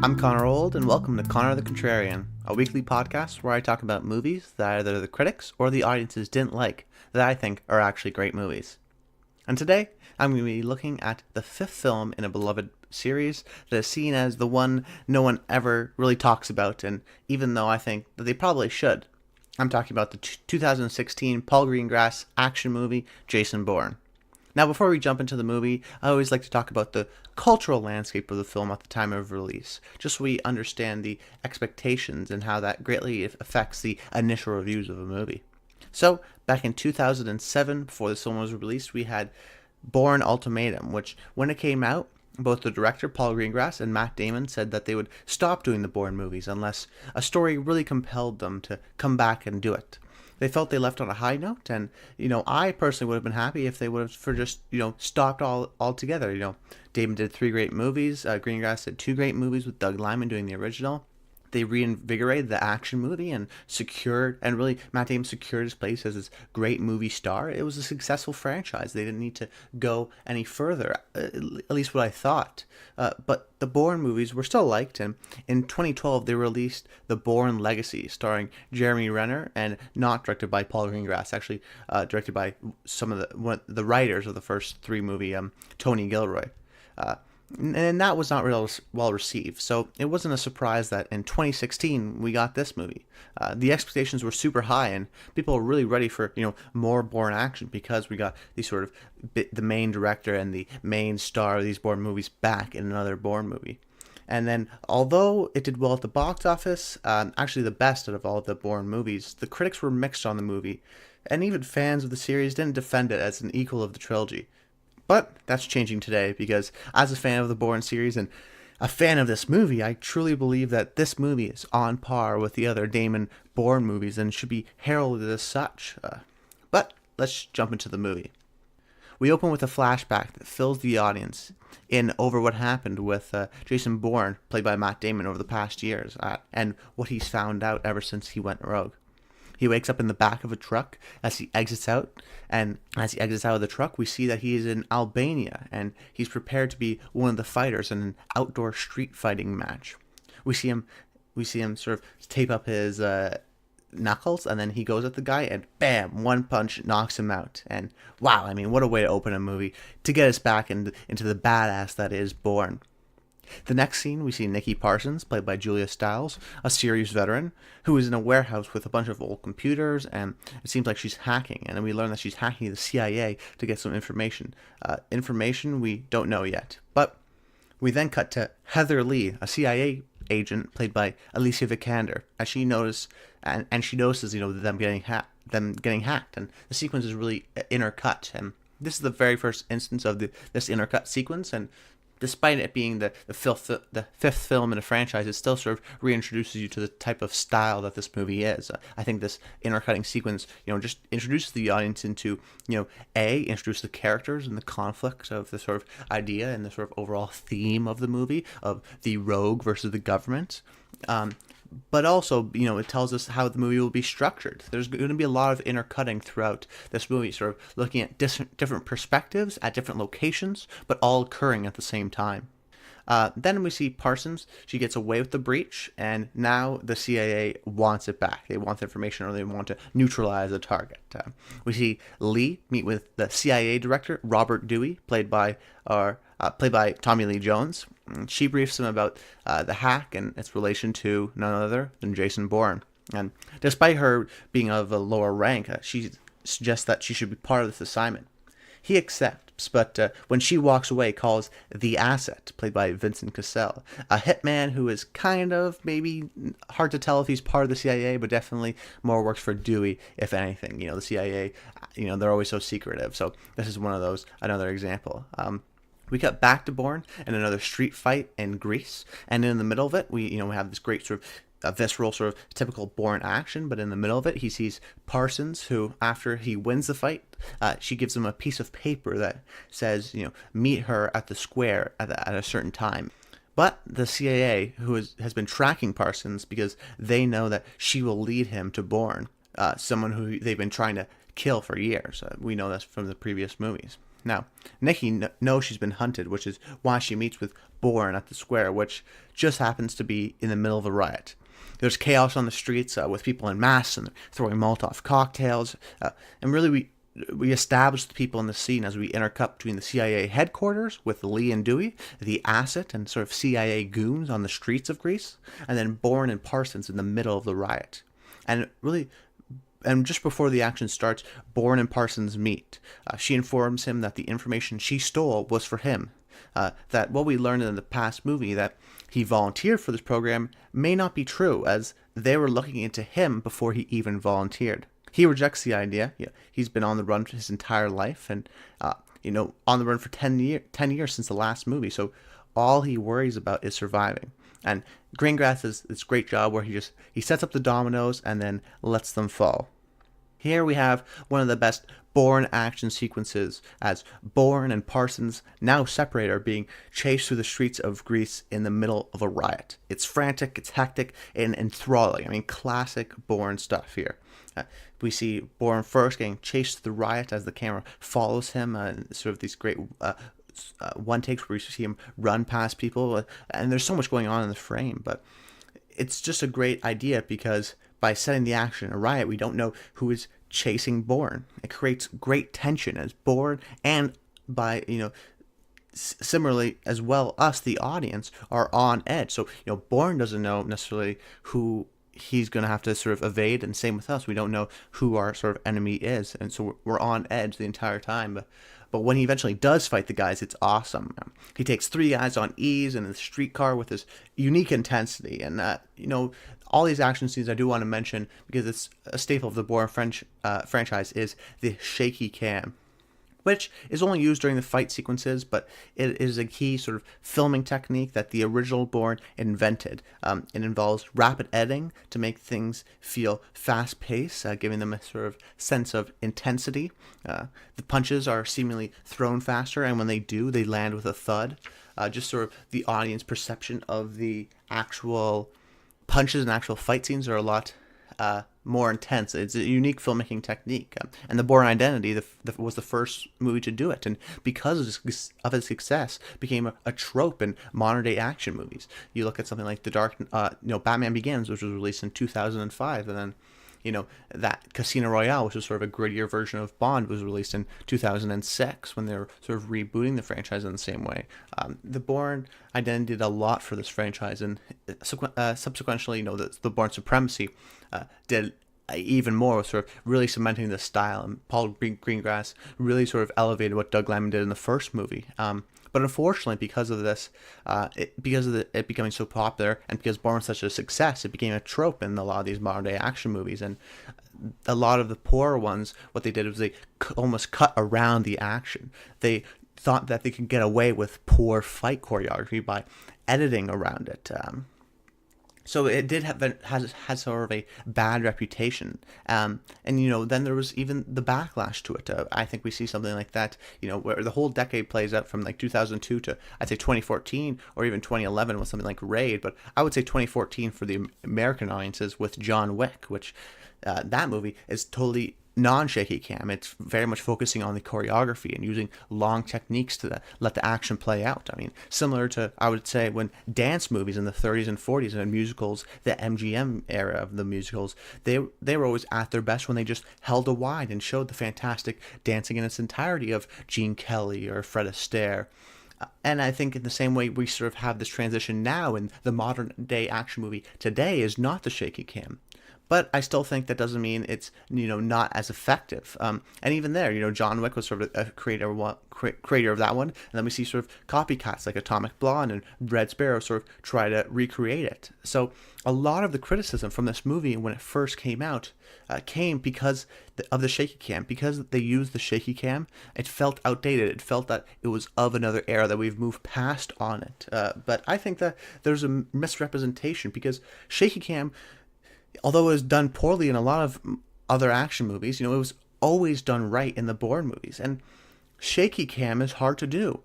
I'm Connor Old, and welcome to Connor the Contrarian, a weekly podcast where I talk about movies that either the critics or the audiences didn't like that I think are actually great movies. And today, I'm going to be looking at the fifth film in a beloved series that is seen as the one no one ever really talks about, and even though I think that they probably should. I'm talking about the 2016 Paul Greengrass action movie, Jason Bourne. Now, before we jump into the movie, I always like to talk about the cultural landscape of the film at the time of release, just so we understand the expectations and how that greatly affects the initial reviews of a movie. So, back in 2007, before this film was released, we had Bourne Ultimatum, which, when it came out, both the director, Paul Greengrass, and Matt Damon said that they would stop doing the Bourne movies unless a story really compelled them to come back and do it. They felt they left on a high note, and, I personally would have been happy if they would have just stopped altogether. Damon did 3 great movies, Greengrass did 2 great movies with Doug Liman doing the original. They reinvigorated the action movie and Matt Damon secured his place as this great movie star. It was a successful franchise. They didn't need to go any further, at least what I thought. But the Bourne movies were still liked, and in 2012 they released The Bourne Legacy, starring Jeremy Renner and not directed by Paul Greengrass, actually directed by some of the writers of the first 3 movies, Tony Gilroy. And that was not real well received, so it wasn't a surprise that in 2016 we got this movie. The expectations were super high, and people were really ready for more Bourne action because we got the main director and the main star of these Bourne movies back in another Bourne movie. And then, although it did well at the box office, actually the best out of all of the Bourne movies, the critics were mixed on the movie, and even fans of the series didn't defend it as an equal of the trilogy. But that's changing today because as a fan of the Bourne series and a fan of this movie, I truly believe that this movie is on par with the other Damon Bourne movies and should be heralded as such. But let's jump into the movie. We open with a flashback that fills the audience in over what happened with Jason Bourne, played by Matt Damon, over the past years, and what he's found out ever since he went rogue. He wakes up in the back of a truck as he exits out, and as he exits out of the truck, we see that he is in Albania, and he's prepared to be one of the fighters in an outdoor street fighting match. We see him sort of tape up his knuckles, and then he goes at the guy, and bam, one punch knocks him out. And wow, what a way to open a movie to get us back into the badass that is Bourne. The next scene, we see Nikki Parsons, played by Julia Stiles, a series veteran, who is in a warehouse with a bunch of old computers, and it seems like she's hacking, and we learn that she's hacking the CIA to get some information. Information we don't know yet. But we then cut to Heather Lee, a CIA agent, played by Alicia Vikander, as she notices, them getting hacked, and the sequence is really intercut, and this is the very first instance of this intercut sequence, and despite it being the fifth film in a franchise, it still sort of reintroduces you to the type of style that this movie is. I think this intercutting sequence, just introduces the audience into, introduce the characters and the conflict of the sort of idea and the sort of overall theme of the movie, of the rogue versus the government. But also, it tells us how the movie will be structured. There's going to be a lot of intercutting throughout this movie, sort of looking at different perspectives at different locations, but all occurring at the same time. Then we see Parsons. She gets away with the breach, and now the CIA wants it back. They want the information, or they want to neutralize the target. We see Lee meet with the CIA director, Robert Dewey, played by Tommy Lee Jones. She briefs him about the hack and its relation to none other than Jason Bourne. And despite her being of a lower rank, she suggests that she should be part of this assignment. He accepts, but when she walks away, calls the asset, played by Vincent Cassell, a hitman who is kind of maybe hard to tell if he's part of the CIA, but definitely more works for Dewey, if anything. The CIA, they're always so secretive. So this is another example. We cut back to Bourne and another street fight in Greece, and in the middle of it, we have this great sort of visceral sort of typical Bourne action, but in the middle of it, he sees Parsons, who, after he wins the fight, she gives him a piece of paper that says, meet her at the square at a certain time. But the CIA, who has been tracking Parsons because they know that she will lead him to Bourne, someone who they've been trying to kill for years. We know this from the previous movies. Now, Nikki knows she's been hunted, which is why she meets with Bourne at the square, which just happens to be in the middle of a riot. There's chaos on the streets with people in masks and throwing Molotov cocktails. And really, we establish the people in the scene as we intercut between the CIA headquarters with Lee and Dewey, the asset and sort of CIA goons on the streets of Greece, and then Bourne and Parsons in the middle of the riot. And just before the action starts, Bourne and Parsons meet. She informs him that the information she stole was for him. That what we learned in the past movie, that he volunteered for this program, may not be true, as they were looking into him before he even volunteered. He rejects the idea. He's been on the run his entire life, and on the run for 10 years since the last movie. So all he worries about is surviving. And Greengrass does this great job where he sets up the dominoes and then lets them fall. Here we have one of the best Bourne action sequences, as Bourne and Parsons, now separated, are being chased through the streets of Greece in the middle of a riot. It's frantic, it's hectic, and enthralling. I mean, classic Bourne stuff here. We see Bourne first getting chased through the riot as the camera follows him, sort of these great one takes where you see him run past people, and there's so much going on in the frame, but it's just a great idea because by setting the action in a riot, we don't know who is chasing Bourne. It creates great tension as Bourne, and by similarly as well, us, the audience, are on edge. So Bourne doesn't know necessarily who he's going to have to sort of evade, and same with us. We don't know who our sort of enemy is, and so we're on edge the entire time. But when he eventually does fight the guys, it's awesome. He takes 3 guys on ease in a streetcar with his unique intensity. And, all these action scenes I do want to mention, because it's a staple of the Bourne franchise, is the shaky cam, which is only used during the fight sequences, but it is a key sort of filming technique that the original Bourne invented. It involves rapid editing to make things feel fast-paced, giving them a sort of sense of intensity. The punches are seemingly thrown faster, and when they do, they land with a thud. Just sort of the audience perception of the actual punches and actual fight scenes are a lot more intense. It's a unique filmmaking technique, and The Bourne Identity was the first movie to do it, and because of its success, became a trope in modern day action movies. You look at something like Batman Begins, which was released in 2005, and then that Casino Royale, which was sort of a grittier version of Bond, was released in 2006 when they were sort of rebooting the franchise in the same way. The Bourne Identity did a lot for this franchise, and subsequently, the Bourne Supremacy did even more, sort of really cementing the style. And Paul Greengrass really sort of elevated what Doug Liman did in the first movie. But unfortunately, because of this, because of it becoming so popular, and because Bourne was such a success, it became a trope in a lot of these modern day action movies. And a lot of the poorer ones, what they did was they almost cut around the action. They thought that they could get away with poor fight choreography by editing around it. So it did has sort of a bad reputation, and then there was even the backlash to it. I think we see something like that, where the whole decade plays out from like 2002 to I'd say 2014 or even 2011 with something like Raid, but I would say 2014 for the American audiences with John Wick, which that movie is totally non-shaky cam. It's very much focusing on the choreography and using long techniques to let the action play out. I mean, similar to, I would say, when dance movies in the 30s and 40s and musicals, the MGM era of the musicals, they were always at their best when they just held a wide and showed the fantastic dancing in its entirety of Gene Kelly or Fred Astaire. And I think in the same way we sort of have this transition now in the modern day action movie today is not the shaky cam. But I still think that doesn't mean it's not as effective. And even there, John Wick was sort of a creator of that one, and then we see sort of copycats like Atomic Blonde and Red Sparrow sort of try to recreate it. So a lot of the criticism from this movie when it first came out came because of the shaky cam. Because they used the shaky cam, it felt outdated. It felt that it was of another era, that we've moved past on it. But I think that there's a misrepresentation, because shaky cam, although it was done poorly in a lot of other action movies, it was always done right in the Bourne movies. And shaky cam is hard to do.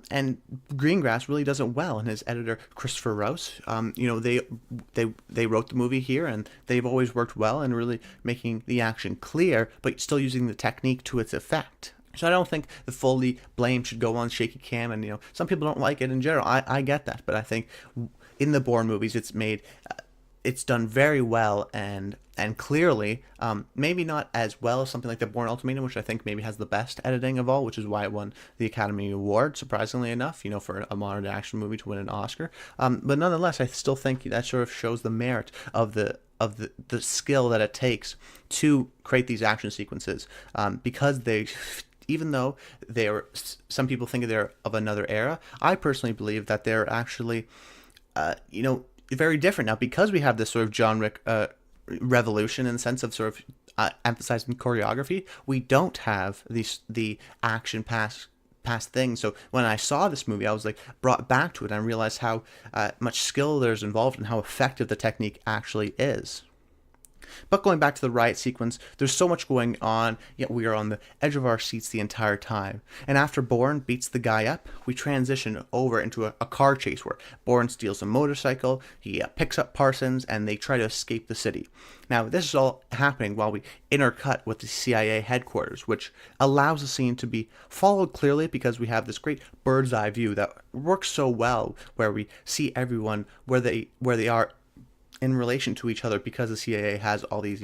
And Greengrass really does it well, and his editor Christopher Rouse, they wrote the movie here, and they've always worked well in really making the action clear, but still using the technique to its effect. So I don't think the fully blame should go on shaky cam, and some people don't like it in general. I get that, but I think in the Bourne movies it's done very well and clearly, maybe not as well as something like the Bourne Ultimatum, which I think maybe has the best editing of all, which is why it won the Academy Award, surprisingly enough, for a modern action movie to win an Oscar. But nonetheless, I still think that sort of shows the merit of the skill that it takes to create these action sequences, because even though some people think they're of another era, I personally believe that they're actually, very different now, because we have this sort of genre revolution in the sense of sort of emphasizing choreography. We don't have the action past things. So when I saw this movie, I was like brought back to it, and I realized how much skill there's involved and how effective the technique actually is. But going back to the riot sequence, there's so much going on, yet we are on the edge of our seats the entire time. And after Bourne beats the guy up, we transition over into a car chase where Bourne steals a motorcycle, he picks up Parsons, and they try to escape the city. Now, this is all happening while we intercut with the CIA headquarters, which allows the scene to be followed clearly because we have this great bird's eye view that works so well, where we see everyone where they are in relation to each other, because the CIA has all these,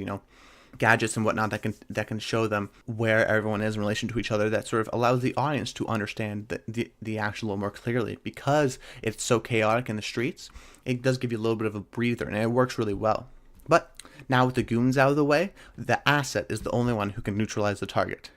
gadgets and whatnot that can show them where everyone is in relation to each other. That sort of allows the audience to understand the action a little more clearly, because it's so chaotic in the streets. It does give you a little bit of a breather, and it works really well. But now with the goons out of the way, the asset is the only one who can neutralize the target.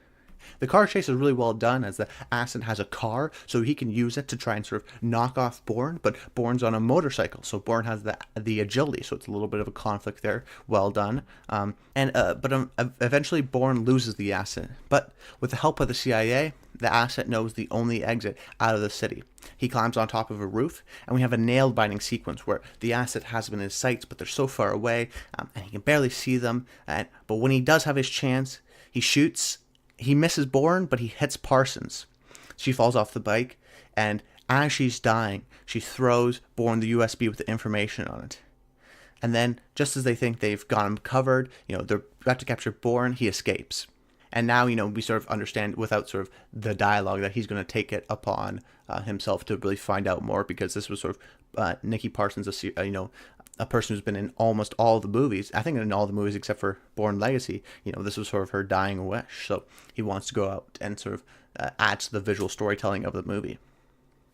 The car chase is really well done, as the asset has a car, so he can use it to try and sort of knock off Bourne, but Bourne's on a motorcycle, so Bourne has the agility, so it's a little bit of a conflict there. Well done. But eventually Bourne loses the asset, but with the help of the CIA, the asset knows the only exit out of the city. He climbs on top of a roof, and we have a nail-biting sequence where the asset has them in his sights, but they're so far away, and he can barely see them. But when he does have his chance, he shoots. He misses Bourne, but he hits Parsons. She falls off the bike, and as she's dying, she throws Bourne the USB with the information on it. And then, just as they think they've got him covered, they're about to capture Bourne, he escapes. And now, we sort of understand, without sort of the dialogue, that he's going to take it upon himself to really find out more, because this was sort of Nikki Parsons, a person who's been in almost all the movies. I think in all the movies except for Bourne Legacy, this was sort of her dying wish. So he wants to go out and sort of add to the visual storytelling of the movie.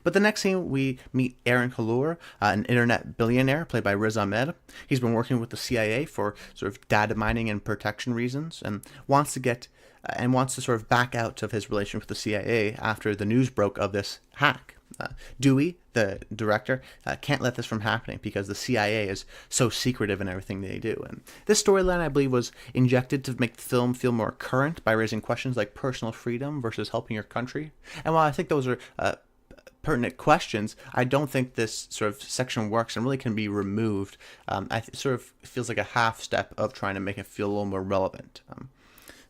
But the next scene, we meet Aaron Kalour, an internet billionaire played by Riz Ahmed. He's been working with the CIA for sort of data mining and protection reasons, and wants to sort of back out of his relationship with the CIA after the news broke of this hack. Dewey, the director, can't let this from happening because the CIA is so secretive in everything they do. And this storyline, I believe, was injected to make the film feel more current by raising questions like personal freedom versus helping your country. And while I think those are pertinent questions, I don't think this sort of section works and really can be removed. It sort of feels like a half step of trying to make it feel a little more relevant.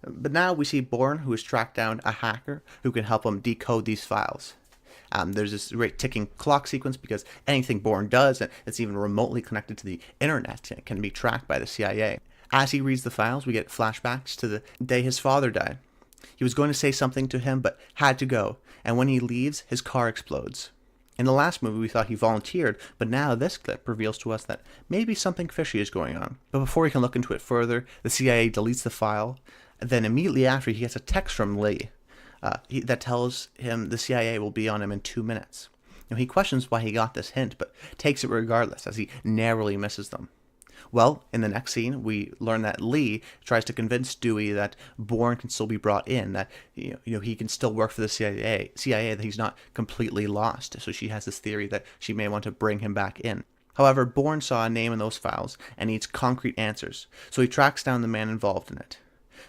But now we see Bourne, who has tracked down a hacker who can help him decode these files. There's this great ticking clock sequence because anything Bourne does, and it's even remotely connected to the internet, can be tracked by the CIA. As he reads the files, we get flashbacks to the day his father died. He was going to say something to him, but had to go, and when he leaves, his car explodes. In the last movie, we thought he volunteered, but now this clip reveals to us that maybe something fishy is going on. But before he can look into it further, the CIA deletes the file, and then immediately after, he gets a text from Lee. That tells him the CIA will be on him in 2 minutes. He questions why he got this hint, but takes it regardless as he narrowly misses them. Well, in the next scene, we learn that Lee tries to convince Dewey that Bourne can still be brought in, that he can still work for the CIA, that he's not completely lost. So she has this theory that she may want to bring him back in. However, Bourne saw a name in those files and needs concrete answers, so he tracks down the man involved in it.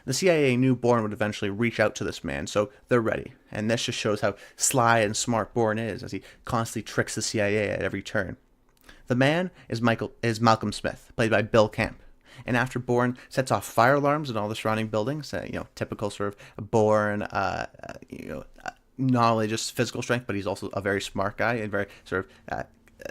The CIA knew Bourne would eventually reach out to this man, so they're ready. And this just shows how sly and smart Bourne is, as he constantly tricks the CIA at every turn. The man is Malcolm Smith, played by Bill Camp. And after Bourne sets off fire alarms in all the surrounding buildings, typical sort of Bourne, not only just physical strength, but he's also a very smart guy and very sort of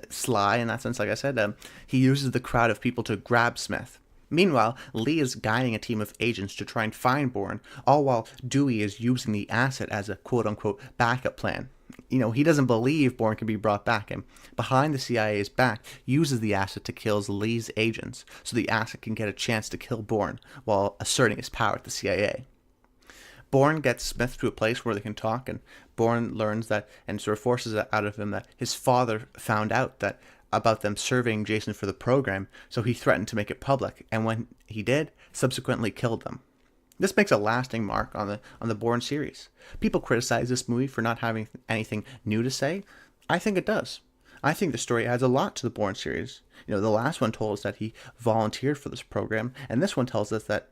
sly in that sense. Like I said, he uses the crowd of people to grab Smith. Meanwhile, Lee is guiding a team of agents to try and find Bourne, all while Dewey is using the asset as a quote-unquote backup plan. He doesn't believe Bourne can be brought back, and behind the CIA's back, uses the asset to kill Lee's agents, so the asset can get a chance to kill Bourne, while asserting his power at the CIA. Bourne gets Smith to a place where they can talk, and Bourne learns that, and sort of forces it out of him, that his father found out that about them serving Jason for the program, so he threatened to make it public, and when he did, subsequently killed them. This makes a lasting mark on the Bourne series. People criticize this movie for not having anything new to say. I think it does. I think the story adds a lot to the Bourne series. The last one told us that he volunteered for this program, and this one tells us that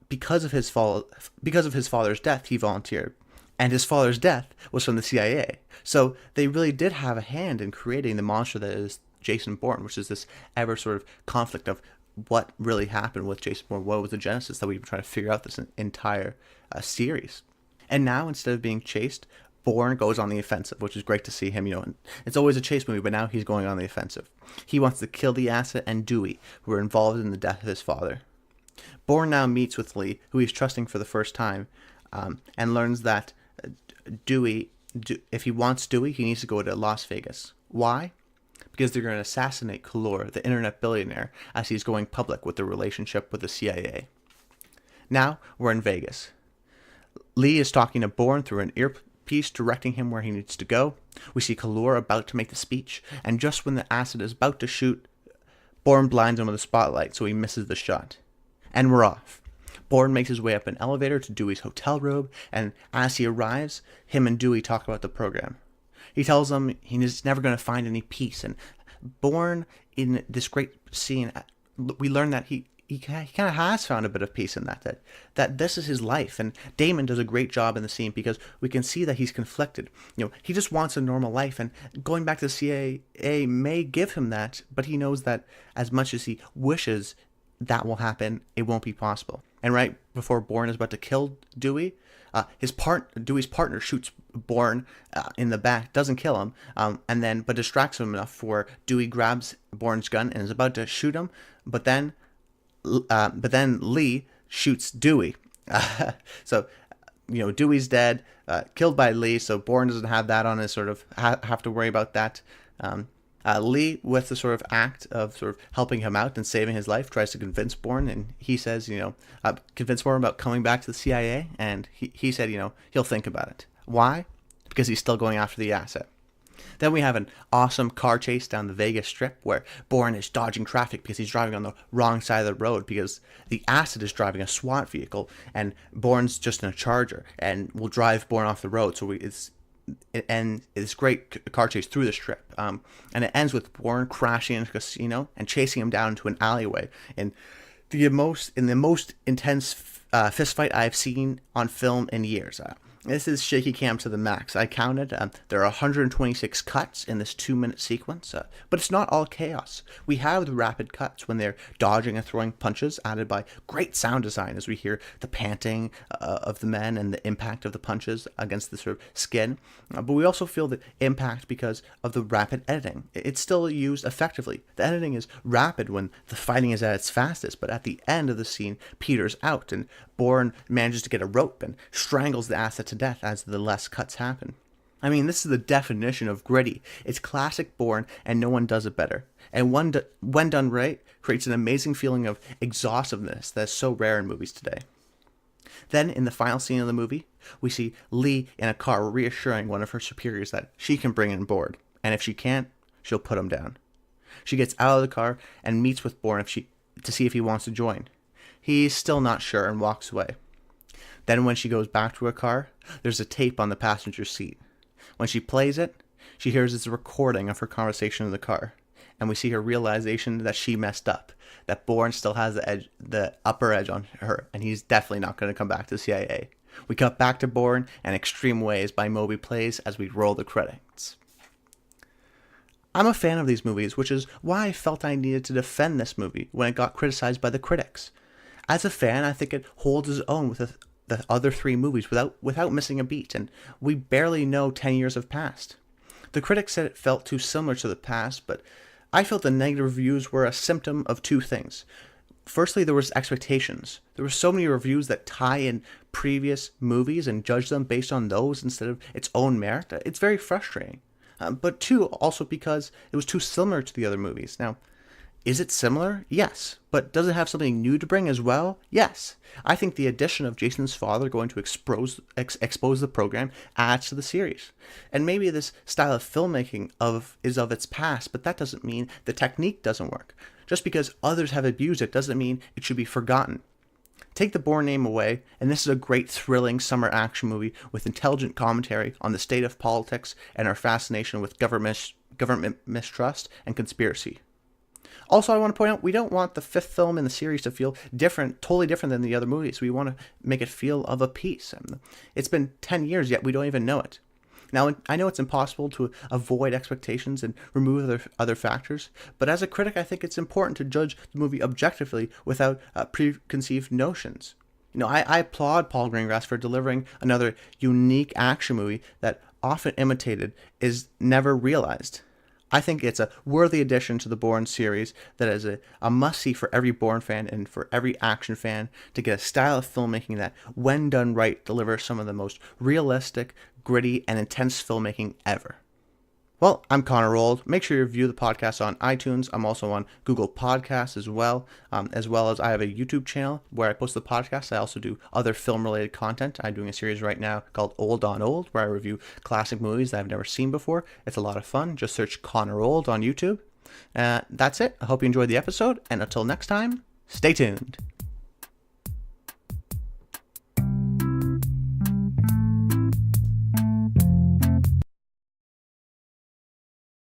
because of his father's death, he volunteered. And his father's death was from the CIA. So they really did have a hand in creating the monster that is Jason Bourne, which is this ever sort of conflict of what really happened with Jason Bourne. What was the genesis that we've been trying to figure out this entire series. And now, instead of being chased, Bourne goes on the offensive, which is great to see him. And it's always a chase movie, but now he's going on the offensive. He wants to kill the asset and Dewey, who were involved in the death of his father. Bourne now meets with Lee, who he's trusting for the first time, and learns that if he wants Dewey, he needs to go to Las Vegas. Why? Because they're going to assassinate Kahlur, the internet billionaire, as he's going public with the relationship with the CIA. Now, we're in Vegas. Lee is talking to Bourne through an earpiece, directing him where he needs to go. We see Kahlur about to make the speech, and just when the asset is about to shoot, Bourne blinds him with a spotlight, so he misses the shot. And we're off. Bourne makes his way up an elevator to Dewey's hotel room, and as he arrives, him and Dewey talk about the program. He tells him he's never going to find any peace, and Bourne, in this great scene, we learn that he kind of has found a bit of peace in that this is his life, and Damon does a great job in the scene because we can see that he's conflicted. He just wants a normal life, and going back to the CIA may give him that, but he knows that as much as he wishes that will happen, it won't be possible. And right before Bourne is about to kill Dewey, Dewey's partner shoots Bourne in the back, doesn't kill him, but distracts him enough for Dewey grabs Bourne's gun and is about to shoot him, but then Lee shoots Dewey. So Dewey's dead, killed by Lee, so Bourne doesn't have that on his sort of have to worry about that. Lee, with the sort of act of sort of helping him out and saving his life, tries to convince Bourne, and he says, convince Bourne about coming back to the CIA, and he said, he'll think about it. Why? Because he's still going after the asset. Then we have an awesome car chase down the Vegas Strip where Bourne is dodging traffic because he's driving on the wrong side of the road because the asset is driving a SWAT vehicle and Bourne's just in a Charger and will drive Bourne off the road. So it's great car chase through the Strip. And it ends with Bourne crashing into a casino and chasing him down into an alleyway. In the most intense fist fight I've seen on film in years. This is shaky cam to the max. I counted. There are 126 cuts in this 2-minute sequence, but it's not all chaos. We have the rapid cuts when they're dodging and throwing punches, added by great sound design as we hear the panting of the men and the impact of the punches against the sort of skin. But we also feel the impact because of the rapid editing. It's still used effectively. The editing is rapid when the fighting is at its fastest, but at the end of the scene, peters out, and Bourne manages to get a rope and strangles the asset to death as the less cuts happen. I mean, this is the definition of gritty. It's classic Bourne, and no one does it better. And when done right, creates an amazing feeling of exhaustiveness that's so rare in movies today. Then, in the final scene of the movie, we see Lee in a car reassuring one of her superiors that she can bring him aboard, and if she can't, she'll put him down. She gets out of the car and meets with Bourne to see if he wants to join. He's still not sure and walks away. Then when she goes back to her car, there's a tape on the passenger seat. When she plays it, she hears it's a recording of her conversation in the car. And we see her realization that she messed up, that Bourne still has the upper edge on her, and he's definitely not going to come back to the CIA. We cut back to Bourne, and Extreme Ways by Moby plays as we roll the credits. I'm a fan of these movies, which is why I felt I needed to defend this movie when it got criticized by the critics. As a fan, I think it holds its own with the other three movies without missing a beat, and we barely know 10 years have passed. The critics said it felt too similar to the past, but I felt the negative reviews were a symptom of two things. Firstly, there was expectations. There were so many reviews that tie in previous movies and judge them based on those instead of its own merit. It's very frustrating. But two, also because it was too similar to the other movies. Now, is it similar? Yes. But does it have something new to bring as well? Yes. I think the addition of Jason's father going to expose the program adds to the series. And maybe this style of filmmaking is of its past, but that doesn't mean the technique doesn't work. Just because others have abused it doesn't mean it should be forgotten. Take the Bourne name away, and this is a great, thrilling summer action movie with intelligent commentary on the state of politics and our fascination with government mistrust and conspiracy. Also, I want to point out, we don't want the fifth film in the series to feel different, totally different than the other movies. We want to make it feel of a piece. It's been 10 years, yet we don't even know it. Now, I know it's impossible to avoid expectations and remove other factors, but as a critic, I think it's important to judge the movie objectively without preconceived notions. I applaud Paul Greengrass for delivering another unique action movie that, often imitated, is never realized. I think it's a worthy addition to the Bourne series that is a must-see for every Bourne fan and for every action fan to get a style of filmmaking that, when done right, delivers some of the most realistic, gritty, and intense filmmaking ever. Well, I'm Connor Rold. Make sure you review the podcast on iTunes. I'm also on Google Podcasts as well as I have a YouTube channel where I post the podcast. I also do other film-related content. I'm doing a series right now called Old on Old, where I review classic movies that I've never seen before. It's a lot of fun. Just search Connor Rold on YouTube. That's it. I hope you enjoyed the episode, and until next time, stay tuned.